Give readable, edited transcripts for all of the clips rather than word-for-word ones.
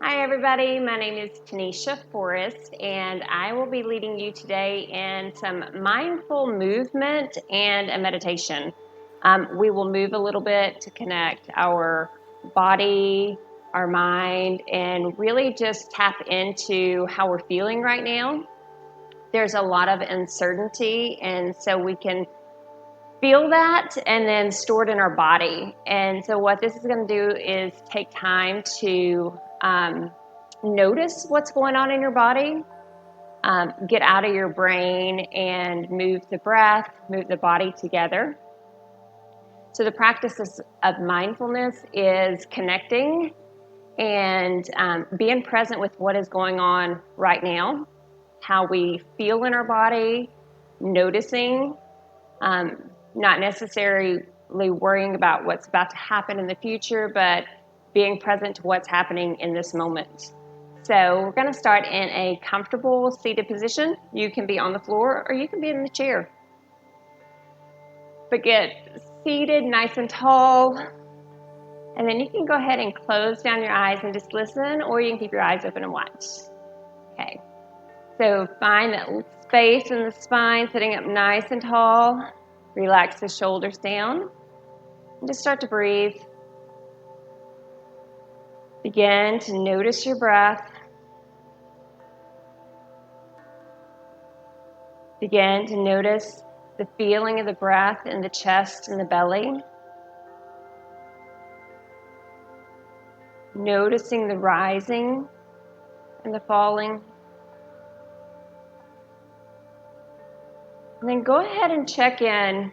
Hi everybody, my name is Tanesha Forrest and I will be leading you today in some mindful movement and a meditation. We will move a little bit to connect our body, our mind, and really just tap into how we're feeling right now. There's a lot of uncertainty, and so we can feel that and then store it in our body. And so what this is going to do is take time to notice what's going on in your body, get out of your brain and move the breath, move the body together. So the practice of mindfulness is connecting and being present with what is going on right now, how we feel in our body, noticing, not necessarily worrying about what's about to happen in the future, but being present to what's happening in this moment. So we're going to start in a comfortable seated position. You can be on the floor or you can be in the chair. But get seated nice and tall. And then you can go ahead and close down your eyes and just listen, or you can keep your eyes open and watch. Okay. So find that space in the spine, sitting up nice and tall. Relax the shoulders down. And just start to breathe. Begin to notice your breath. Begin to notice the feeling of the breath in the chest and the belly. Noticing the rising and the falling. And then go ahead and check in.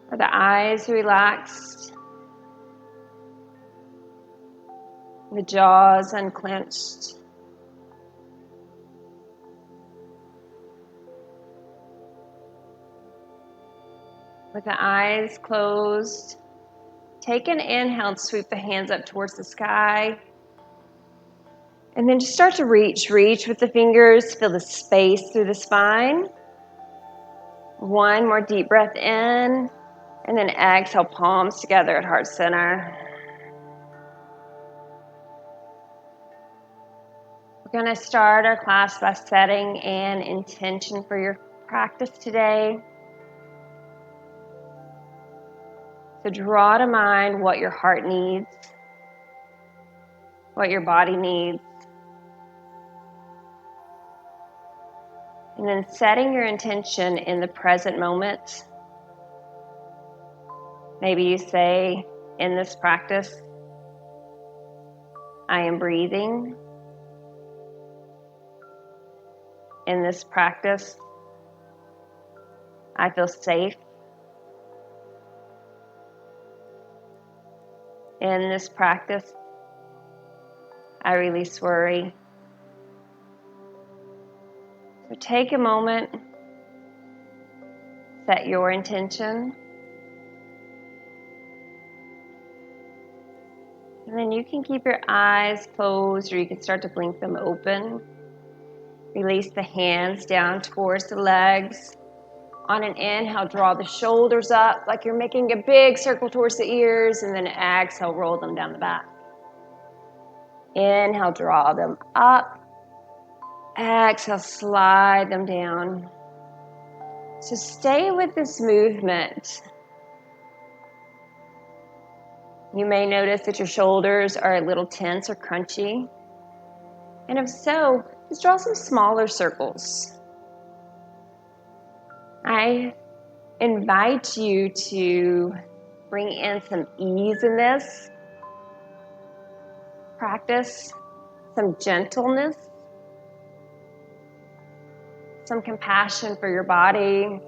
Are the eyes relaxed? The jaws unclenched? With the eyes closed, take an inhale and sweep the hands up towards the sky. And then just start to reach with the fingers. Feel the space through the spine. One more deep breath in. And then exhale, palms together at heart center. We're going to start our class by setting an intention for your practice today. So draw to mind what your heart needs, what your body needs. And then setting your intention in the present moment. Maybe you say, in this practice, I am breathing. In this practice, I feel safe. In this practice, I release worry. So take a moment, set your intention, and then you can keep your eyes closed or you can start to blink them open. Release the hands down towards the legs. On an inhale, draw the shoulders up like you're making a big circle towards the ears, and then exhale, roll them down the back. Inhale, draw them up. Exhale, slide them down. So stay with this movement. You may notice that your shoulders are a little tense or crunchy. And if so, just draw some smaller circles. I invite you to bring in some ease in this practice, some gentleness, some compassion for your body,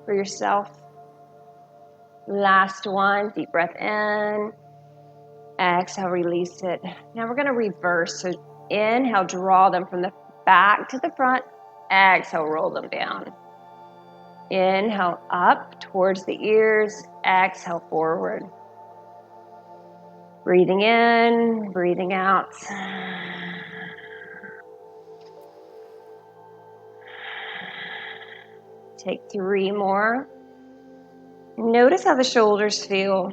for yourself. Last one, deep breath in. Exhale, release it. Now we're going to reverse. So inhale, draw them from the back to the front. Exhale, roll them down. Inhale up towards the ears. Exhale, forward. Breathing in, breathing out. Take 3 more. Notice how the shoulders feel.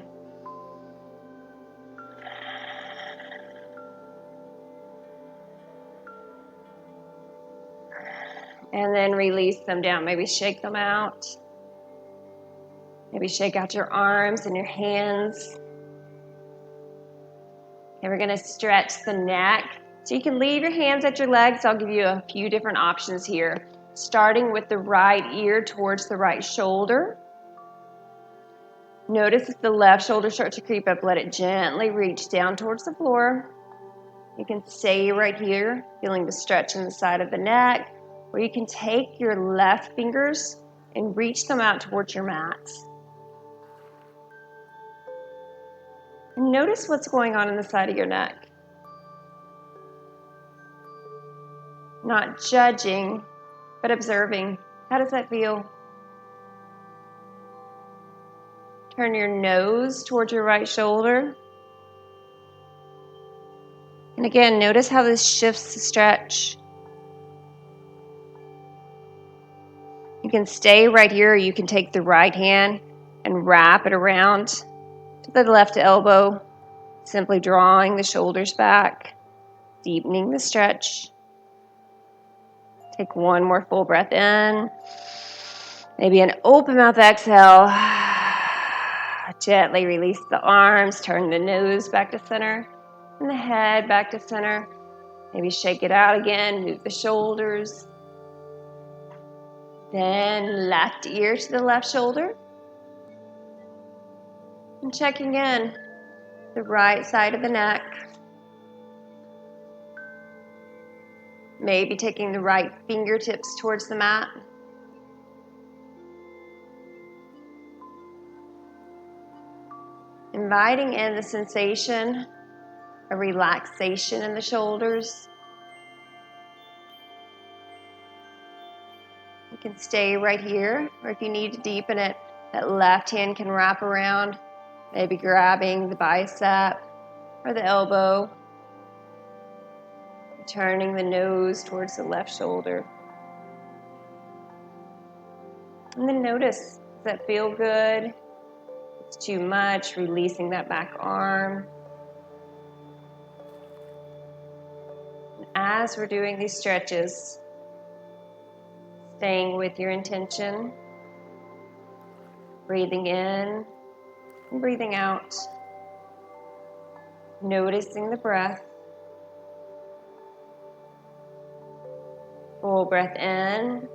And then release them down. Maybe shake them out. Maybe shake out your arms and your hands. And we're going to stretch the neck. So you can leave your hands at your legs. I'll give you a few different options here. Starting with the right ear towards the right shoulder. Notice if the left shoulder starts to creep up, let it gently reach down towards the floor. You can stay right here, feeling the stretch in the side of the neck. Or you can take your left fingers and reach them out towards your mat. And notice what's going on in the side of your neck. Not judging, but observing. How does that feel? Turn your nose towards your right shoulder. And again, notice how this shifts the stretch. You can stay right here, or you can take the right hand and wrap it around to the left elbow, simply drawing the shoulders back, deepening the stretch. Take one more full breath in. Maybe an open mouth exhale. Gently release the arms, turn the nose back to center, and the head back to center. Maybe shake it out again, move the shoulders. Then left ear to the left shoulder. And checking in the right side of the neck. Maybe taking the right fingertips towards the mat. Inviting in the sensation of relaxation in the shoulders. You can stay right here, or if you need to deepen it, that left hand can wrap around, maybe grabbing the bicep or the elbow, turning the nose towards the left shoulder. And then notice, does that feel good? If it's too much, releasing that back arm. And as we're doing these stretches, staying with your intention, breathing in and breathing out, noticing the breath. Full breath in,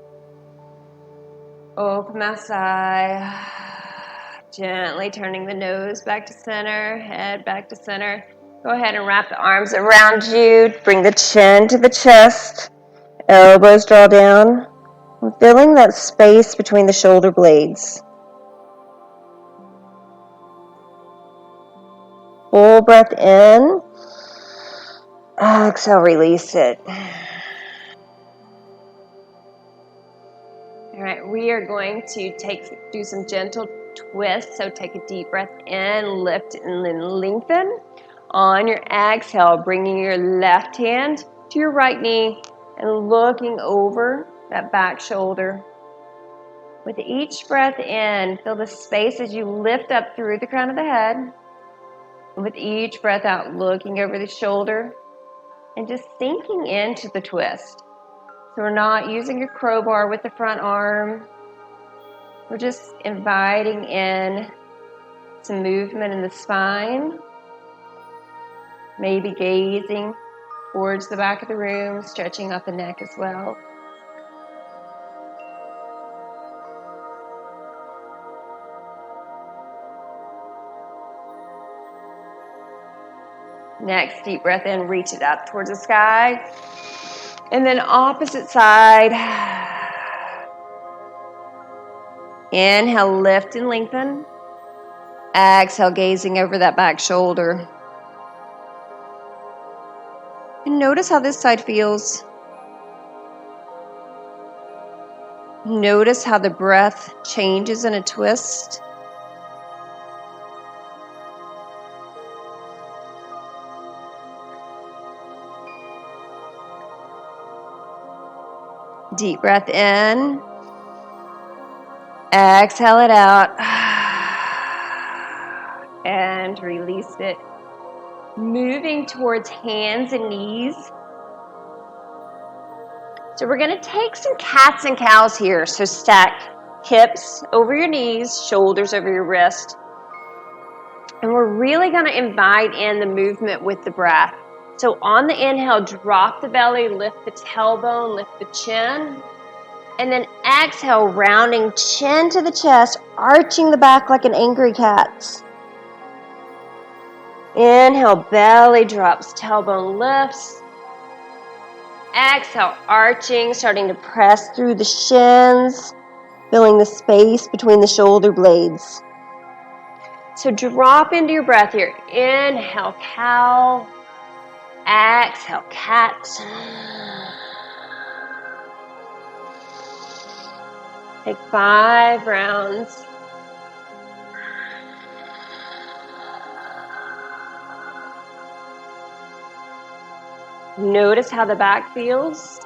open mouth sigh, gently turning the nose back to center, head back to center. Go ahead and wrap the arms around you, bring the chin to the chest, elbows draw down, and filling that space between the shoulder blades. Full breath in, exhale, release it. All right, we are going to do some gentle twists. So take a deep breath in, lift and then lengthen. On your exhale, bringing your left hand to your right knee and looking over that back shoulder. With each breath in, feel the space as you lift up through the crown of the head. And with each breath out, looking over the shoulder and just sinking into the twist. So we're not using your crowbar with the front arm. We're just inviting in some movement in the spine. Maybe gazing towards the back of the room, stretching out the neck as well. Next, deep breath in, reach it out towards the sky. And then opposite side. Inhale, lift and lengthen. Exhale, gazing over that back shoulder. And notice how this side feels. Notice how the breath changes in a twist. Deep breath in. Exhale it out. And release it. Moving towards hands and knees. So we're going to take some cats and cows here. So stack hips over your knees, shoulders over your wrist. And we're really going to invite in the movement with the breath. So on the inhale, drop the belly, lift the tailbone, lift the chin. And then exhale, rounding chin to the chest, arching the back like an angry cat. Inhale, belly drops, tailbone lifts. Exhale, arching, starting to press through the shins, filling the space between the shoulder blades. So drop into your breath here. Inhale, cow. Exhale, cat. Take 5 rounds. Notice how the back feels.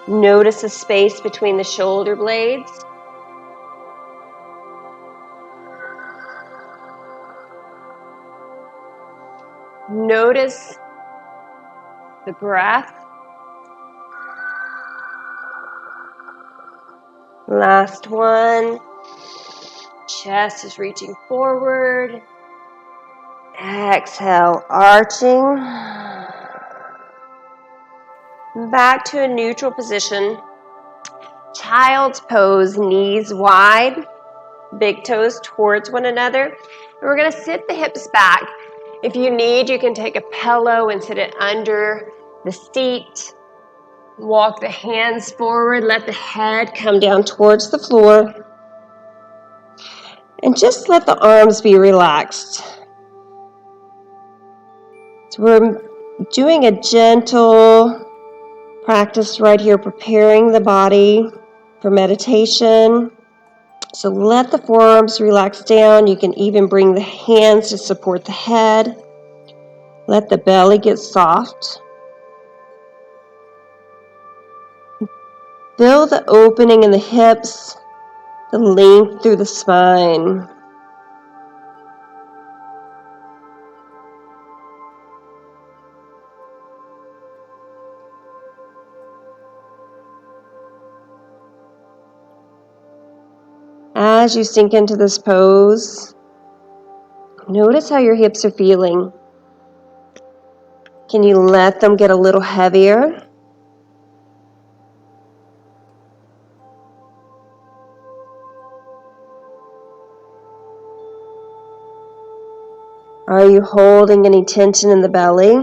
Notice the space between the shoulder blades. Notice the breath. Last one. Chest is reaching forward. Exhale, arching. Back to a neutral position. Child's pose, knees wide, big toes towards one another. And we're going to sit the hips back. If you need, you can take a pillow and sit it under the seat. Walk the hands forward, let the head come down towards the floor. And just let the arms be relaxed. So we're doing a gentle practice right here, preparing the body for meditation. So let the forearms relax down. You can even bring the hands to support the head. Let the belly get soft. Feel the opening in the hips, the length through the spine. As you sink into this pose, notice how your hips are feeling. Can you let them get a little heavier? Are you holding any tension in the belly?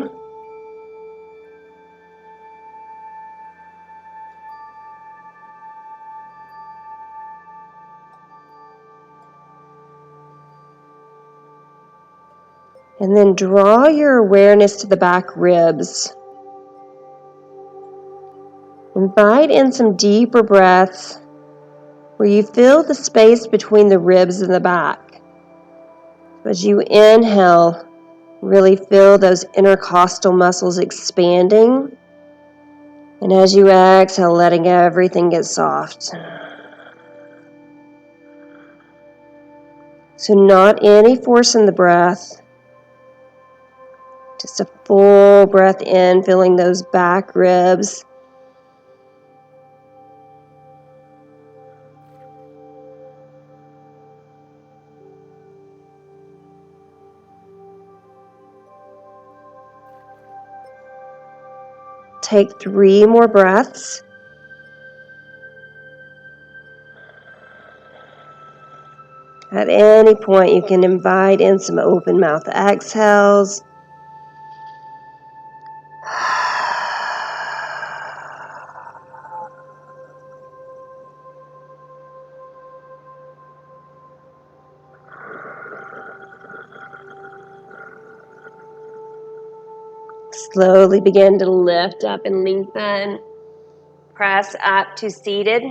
And then draw your awareness to the back ribs. Invite in some deeper breaths where you feel the space between the ribs and the back. As you inhale, really feel those intercostal muscles expanding. And as you exhale, letting everything get soft. So not any force in the breath. Just a full breath in, feeling those back ribs. Take 3 more breaths. At any point, you can invite in some open mouth exhales. Slowly begin to lift up and lengthen. Press up to seated.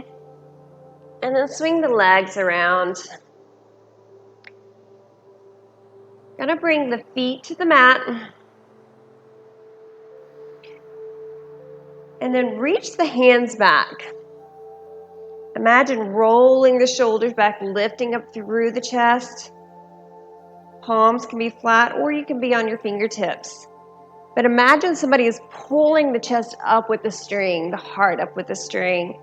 And then swing the legs around. Gonna bring the feet to the mat. And then reach the hands back. Imagine rolling the shoulders back, lifting up through the chest. palms can be flat, or you can be on your fingertips. But imagine somebody is pulling the chest up with the string, the heart up with the string.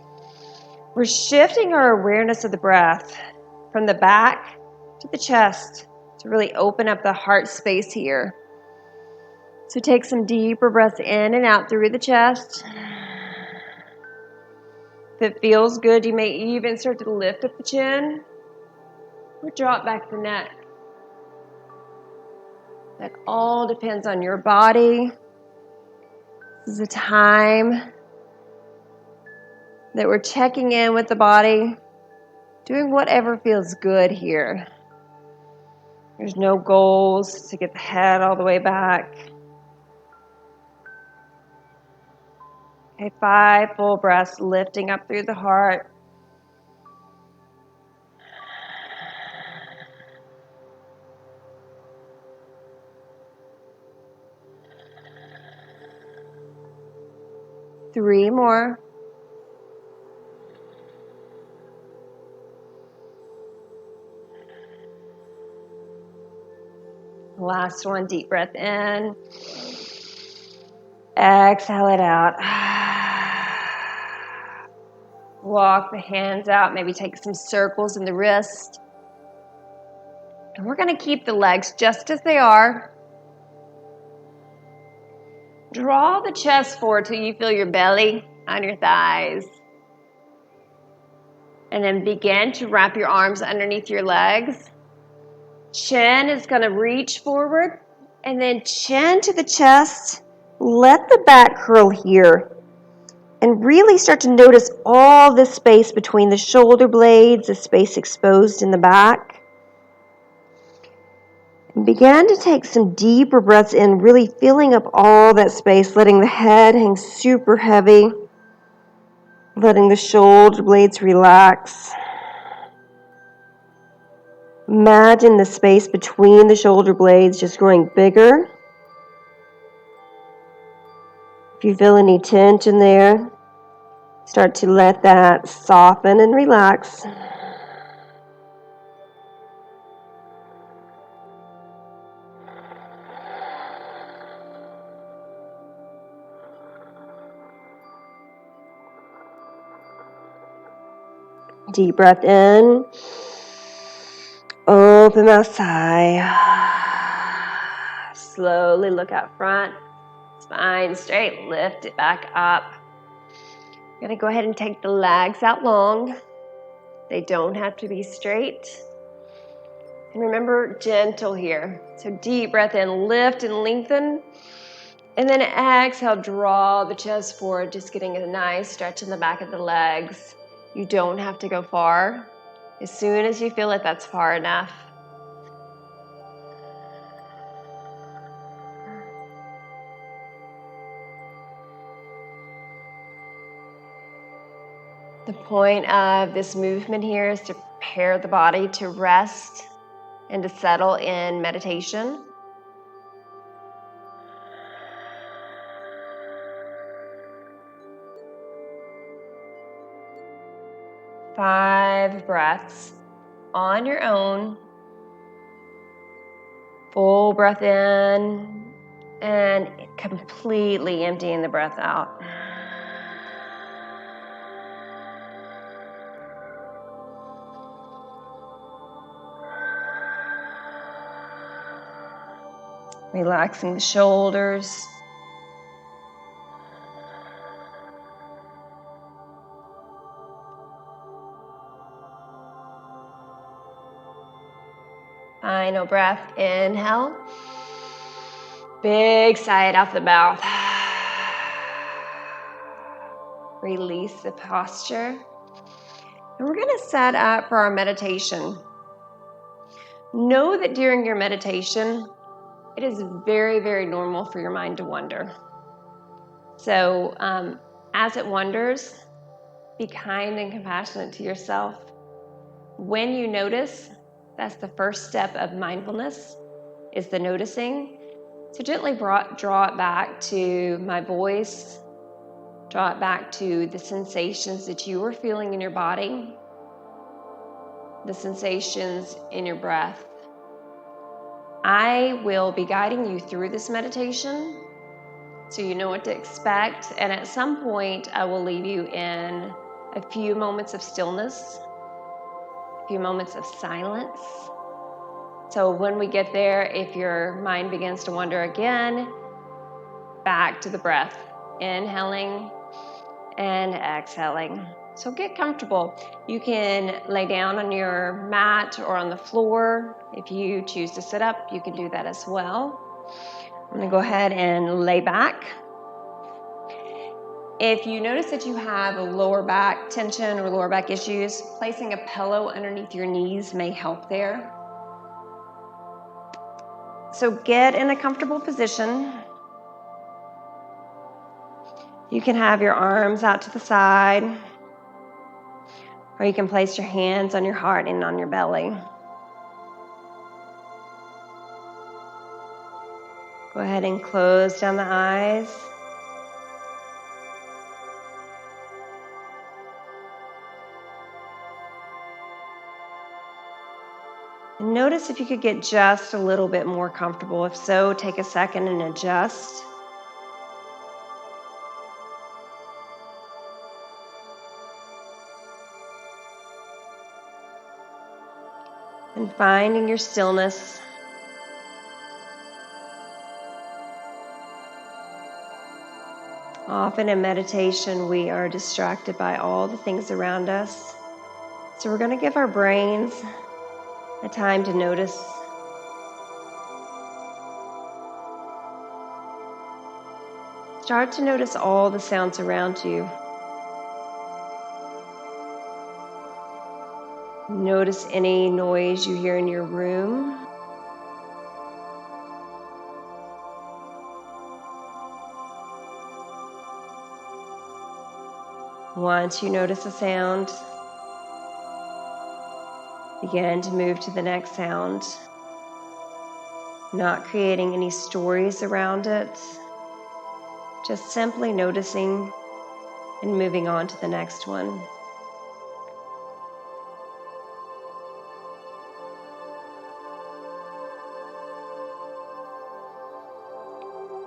We're shifting our awareness of the breath from the back to the chest to really open up the heart space here. So take some deeper breaths in and out through the chest. If it feels good, you may even start to lift up the chin or drop back the neck. That all depends on your body. This is a time that we're checking in with the body, doing whatever feels good here. There's no goals to get the head all the way back. Okay, 5 full breaths, lifting up through the heart. Three more. Last one, deep breath in. Exhale it out. Walk the hands out, maybe take some circles in the wrist. And we're going to keep the legs just as they are. Draw the chest forward till you feel your belly on your thighs. And then begin to wrap your arms underneath your legs. Chin is going to reach forward. And then chin to the chest. Let the back curl here. And really start to notice all the space between the shoulder blades, the space exposed in the back. And begin to take some deeper breaths in, really filling up all that space, letting the head hang super heavy, letting the shoulder blades relax. Imagine the space between the shoulder blades just growing bigger. If you feel any tension there, start to let that soften and relax. Deep breath in. Open mouth, sigh. Slowly look out front. Spine straight. Lift it back up. I'm going to go ahead and take the legs out long. They don't have to be straight. And remember, gentle here. So deep breath in, lift and lengthen. And then exhale, draw the chest forward, just getting a nice stretch in the back of the legs. You don't have to go far. As soon as you feel like that's far enough. The point of this movement here is to prepare the body to rest and to settle in meditation. Five breaths on your own. Full breath in and completely emptying the breath out. Relaxing the shoulders. Final breath, inhale. Big sigh off the mouth. Release the posture. And we're going to set up for our meditation. Know that during your meditation, it is very, very normal for your mind to wander. So as it wanders, be kind and compassionate to yourself. When you notice, that's the first step of mindfulness, is the noticing. So gently draw it back to my voice. Draw it back to the sensations that you are feeling in your body, the sensations in your breath. I will be guiding you through this meditation so you know what to expect. And at some point, I will leave you in a few moments of stillness, a few moments of silence. So when we get there, if your mind begins to wander again, back to the breath, inhaling and exhaling. So get comfortable. You can lay down on your mat or on the floor. If you choose to sit up, you can do that as well. I'm going to go ahead and lay back. If you notice that you have a lower back tension or lower back issues, placing a pillow underneath your knees may help there. So get in a comfortable position. You can have your arms out to the side, or you can place your hands on your heart and on your belly. Go ahead and close down the eyes. And notice if you could get just a little bit more comfortable. If so, take a second and adjust. And finding your stillness. Often in meditation, we are distracted by all the things around us. So we're going to give our brains a time to notice. Start to notice all the sounds around you. Notice any noise you hear in your room. Once you notice a sound, begin to move to the next sound, not creating any stories around it, just simply noticing and moving on to the next one.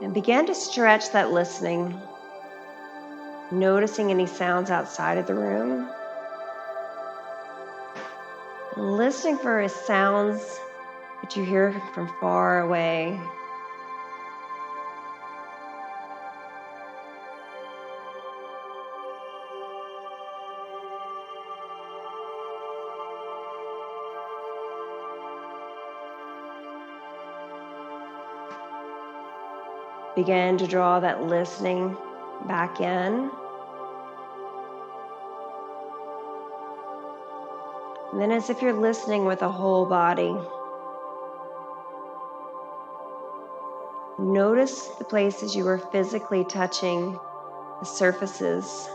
And begin to stretch that listening, noticing any sounds outside of the room, and listening for sounds that you hear from far away. Begin to draw that listening back in. And then as if you're listening with a whole body, notice the places you are physically touching the surfaces,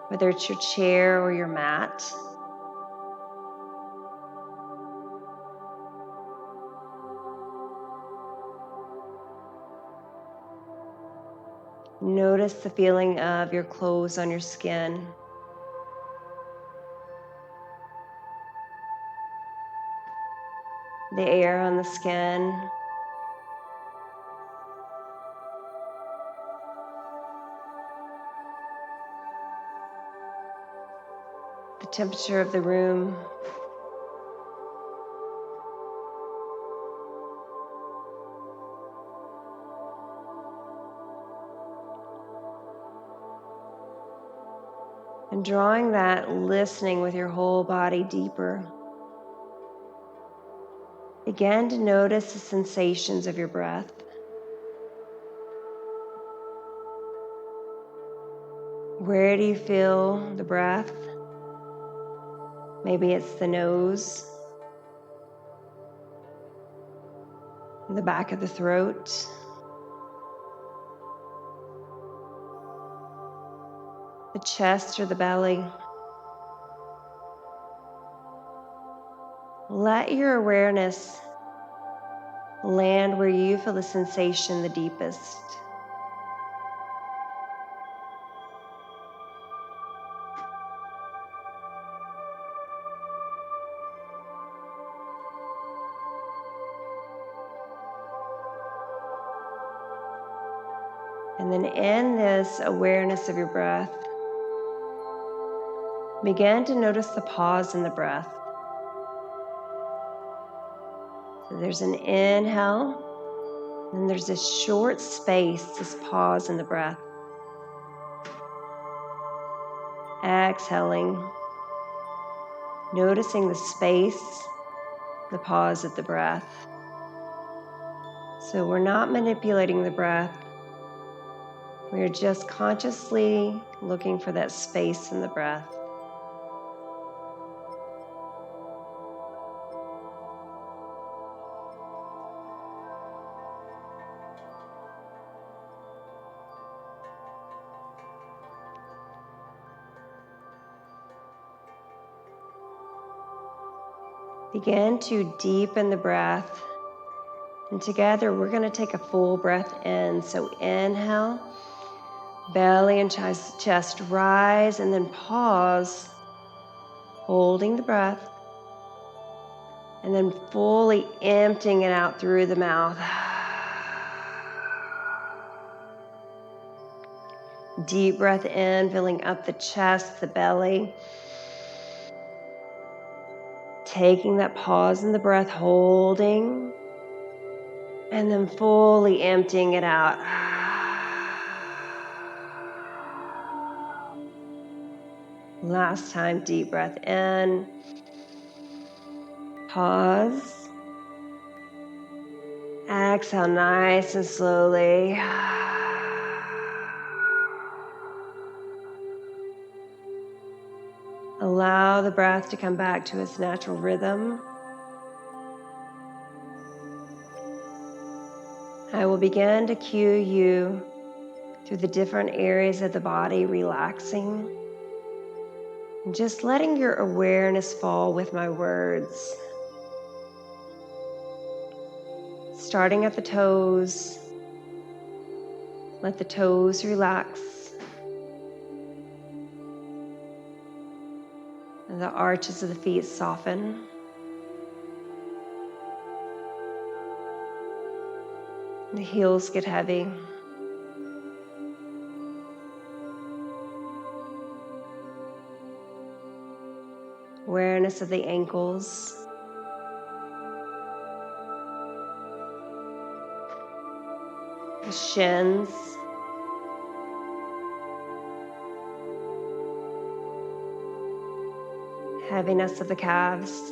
whether it's your chair or your mat. Notice the feeling of your clothes on your skin. The air on the skin. The temperature of the room. And drawing that listening with your whole body deeper. Begin to notice the sensations of your breath. Where do you feel the breath? Maybe it's the nose, the back of the throat, the chest or the belly. Let your awareness land where you feel the sensation the deepest. And then in this awareness of your breath, begin to notice the pause in the breath. So there's an inhale, and there's this short space, this pause in the breath. Exhaling, noticing the space, the pause of the breath. So we're not manipulating the breath. We're just consciously looking for that space in the breath. Begin to deepen the breath. And together we're going to take a full breath in. So inhale, belly and chest rise, and then pause, holding the breath, and then fully emptying it out through the mouth. Deep breath in, filling up the chest, the belly. Taking that pause in the breath, holding, and then fully emptying it out. Last time, deep breath in, pause, exhale nice and slowly. Allow the breath to come back to its natural rhythm. I will begin to cue you through the different areas of the body, relaxing, and just letting your awareness fall with my words. Starting at the toes, let the toes relax, and the arches of the feet soften. The heels get heavy. Awareness of the ankles. The shins. Heaviness of the calves.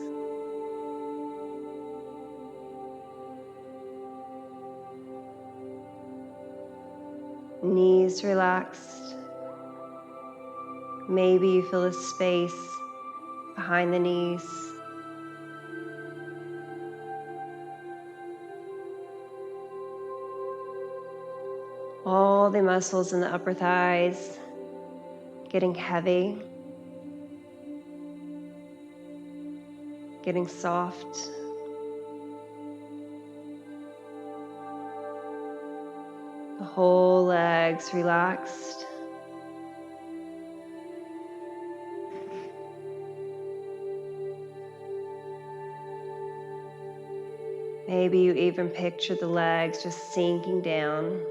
Knees relaxed. Maybe you feel a space behind the knees. All the muscles in the upper thighs getting heavy, getting soft. The whole legs relaxed. Maybe you even picture the legs just sinking down.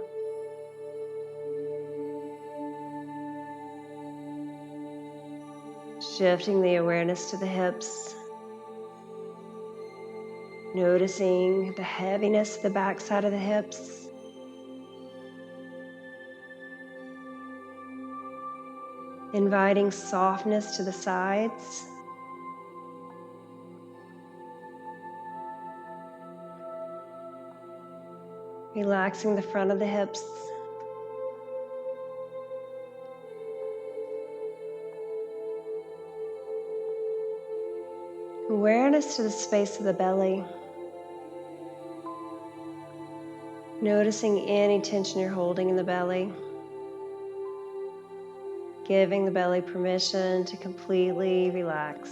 Shifting the awareness to the hips. Noticing the heaviness of the backside of the hips. Inviting softness to the sides. Relaxing the front of the hips. Awareness to the space of the belly. Noticing any tension you're holding in the belly. Giving the belly permission to completely relax.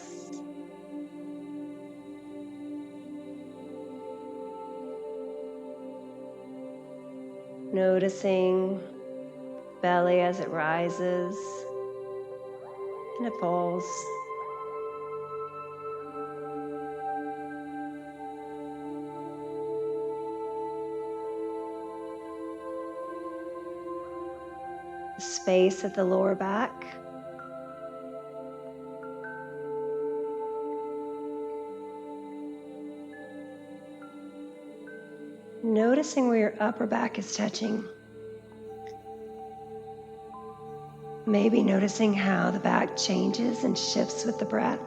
Noticing belly as it rises and it falls. space at the lower back. Noticing where your upper back is touching. Maybe noticing how the back changes and shifts with the breath.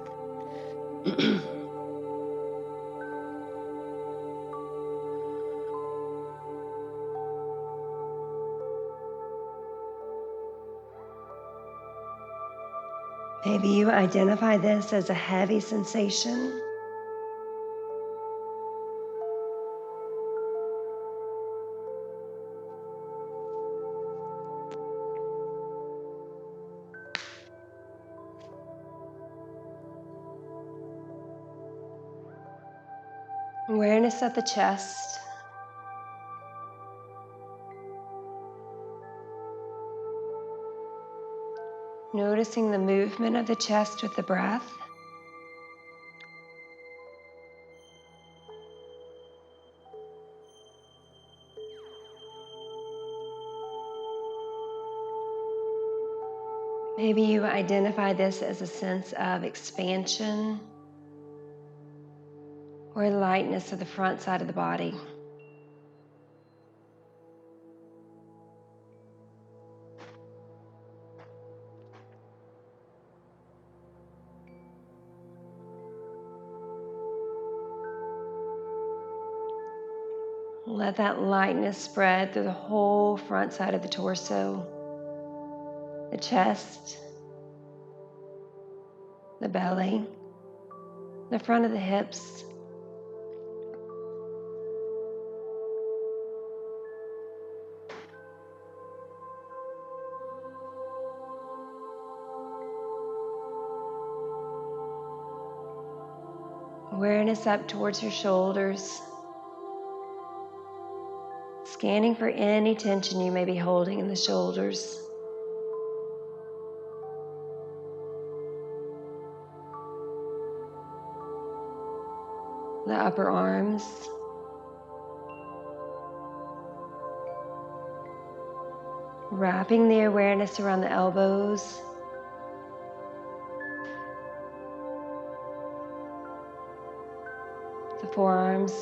Maybe you identify this as a heavy sensation. Awareness of the chest. Noticing the movement of the chest with the breath. Maybe you identify this as a sense of expansion or lightness of the front side of the body. Let that lightness spread through the whole front side of the torso, the chest, the belly, the front of the hips. Awareness up towards your shoulders, scanning for any tension you may be holding in the shoulders. The upper arms, wrapping the awareness around the elbows, the forearms,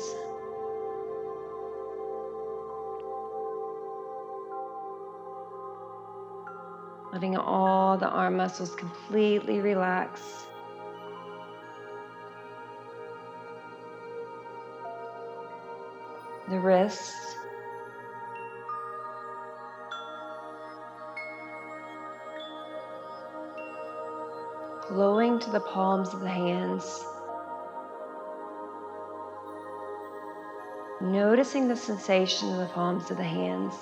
letting all the arm muscles completely relax. The wrists, flowing to the palms of the hands. Noticing the sensation in the palms of the hands.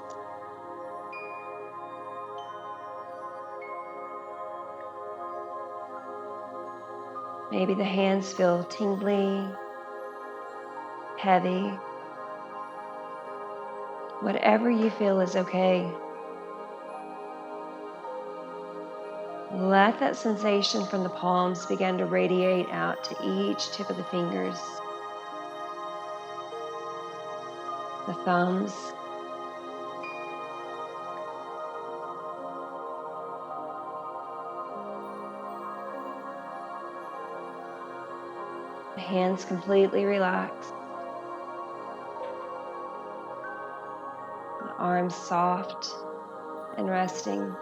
Maybe the hands feel tingly, heavy. Whatever you feel is okay. Let that sensation from the palms begin to radiate out to each tip of the fingers, the thumbs, the hands completely relaxed, the arms soft and resting.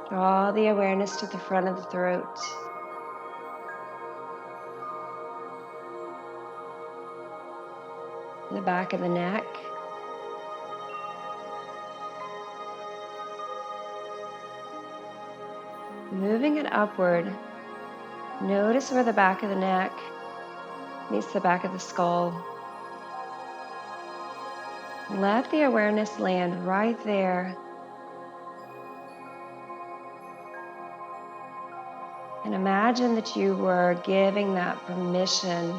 Draw the awareness to the front of the throat. The back of the neck. Moving it upward, notice where the back of the neck meets the back of the skull. Let the awareness land right there. And imagine that you were giving that permission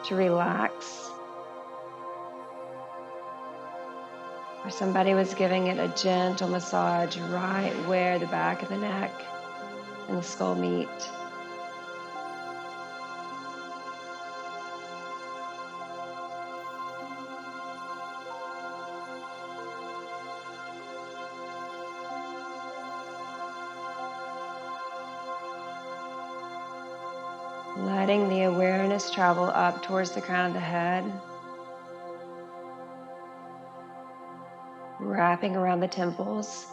to relax. Or somebody was giving it a gentle massage right where the back of the neck and the skull meet. letting the awareness travel up towards the crown of the head, wrapping around the temples,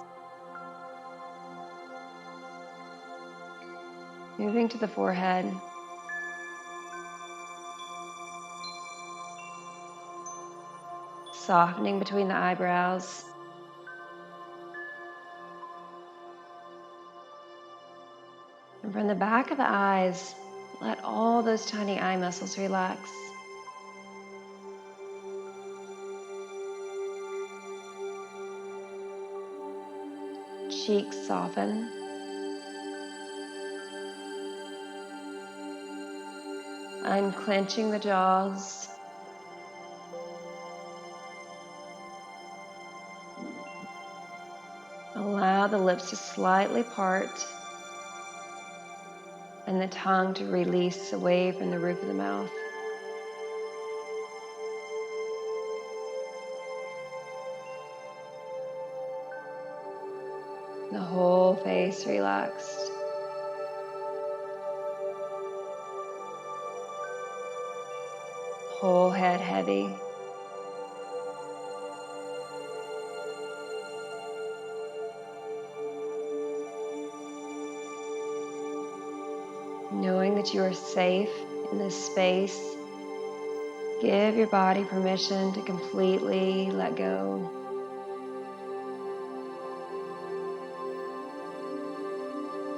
moving to the forehead, softening between the eyebrows, and from the back of the eyes, let all those tiny eye muscles relax. Cheeks soften. Unclenching the jaws. Allow the lips to slightly part and the tongue to release away from the roof of the mouth. The whole face relaxed. Whole head heavy. Knowing that you are safe in this space, give your body permission to completely let go.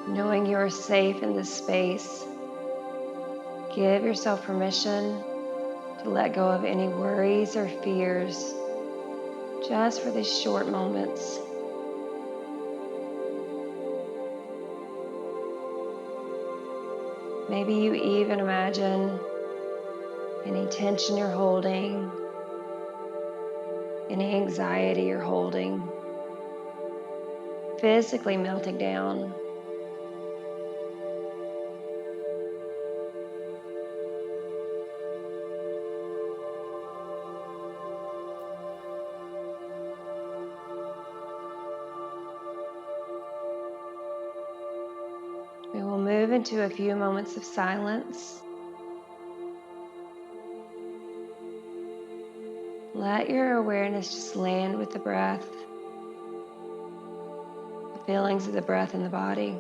Knowing you are safe in this space, give yourself permission to let go of any worries or fears just for these short moments. Maybe you even imagine any tension you're holding, any anxiety you're holding, physically melting down. We will move into a few moments of silence. Let your awareness just land with the breath, the feelings of the breath in the body.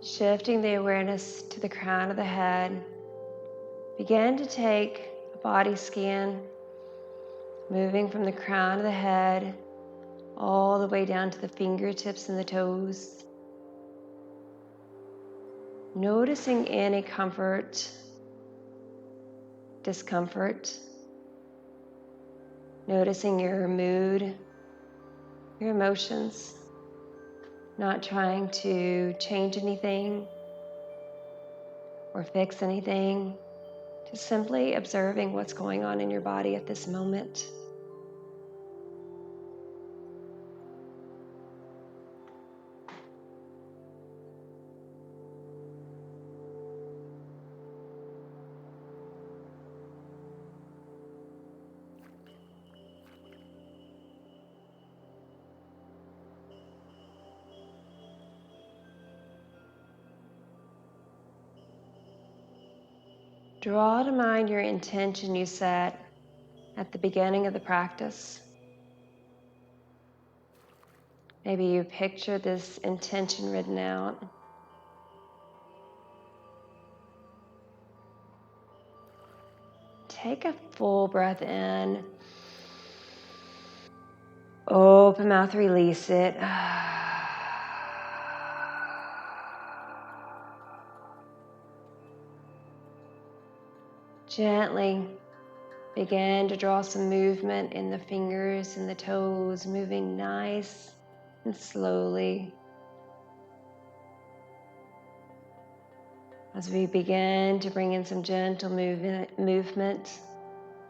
Shifting the awareness to the crown of the head, begin to take a body scan, moving from the crown of the head all the way down to the fingertips and the toes. Noticing any comfort, discomfort. Noticing your mood, your emotions. Not trying to change anything or fix anything. Just simply observing what's going on in your body at this moment. Draw to mind your intention you set at the beginning of the practice. Maybe you picture this intention written out. Take a full breath in. Open mouth, release it. Gently begin to draw some movement in the fingers and the toes, moving nice and slowly. As we begin to bring in some gentle movement,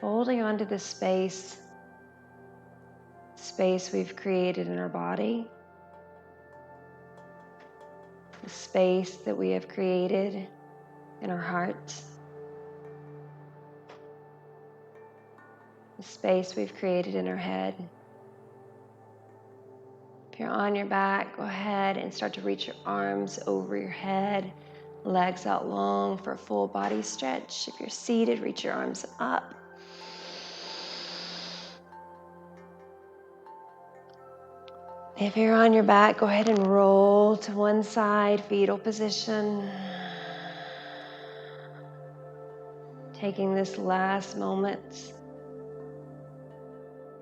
holding onto the space we've created in our body, the space that we have created in our heart, the space we've created in our head. If you're on your back, go ahead and start to reach your arms over your head, legs out long for a full body stretch. If you're seated, reach your arms up. If you're on your back, go ahead and roll to one side, fetal position. Taking this last moment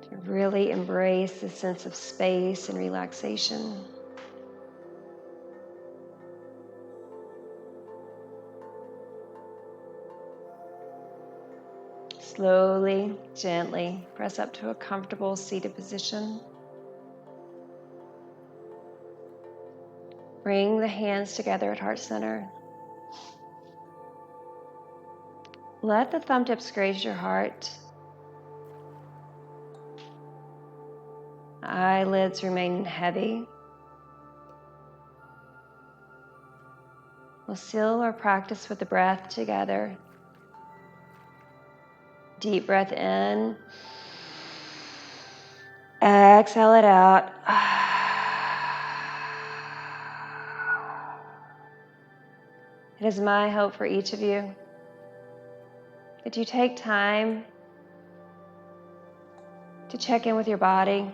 to really embrace the sense of space and relaxation. Slowly, gently press up to a comfortable seated position. Bring the hands together at heart center. Let the thumb tips graze your heart. Eyelids remain heavy. We'll seal our practice with the breath together. Deep breath in. Exhale it out. It is my hope for each of you that you take time to check in with your body,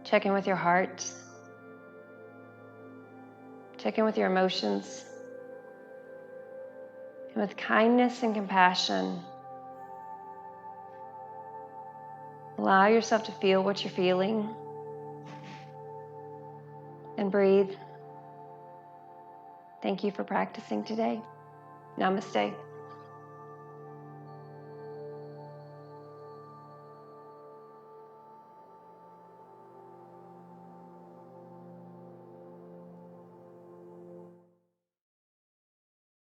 check in with your heart, check in with your emotions, and with kindness and compassion, allow yourself to feel what you're feeling and breathe. Thank you for practicing today. Namaste.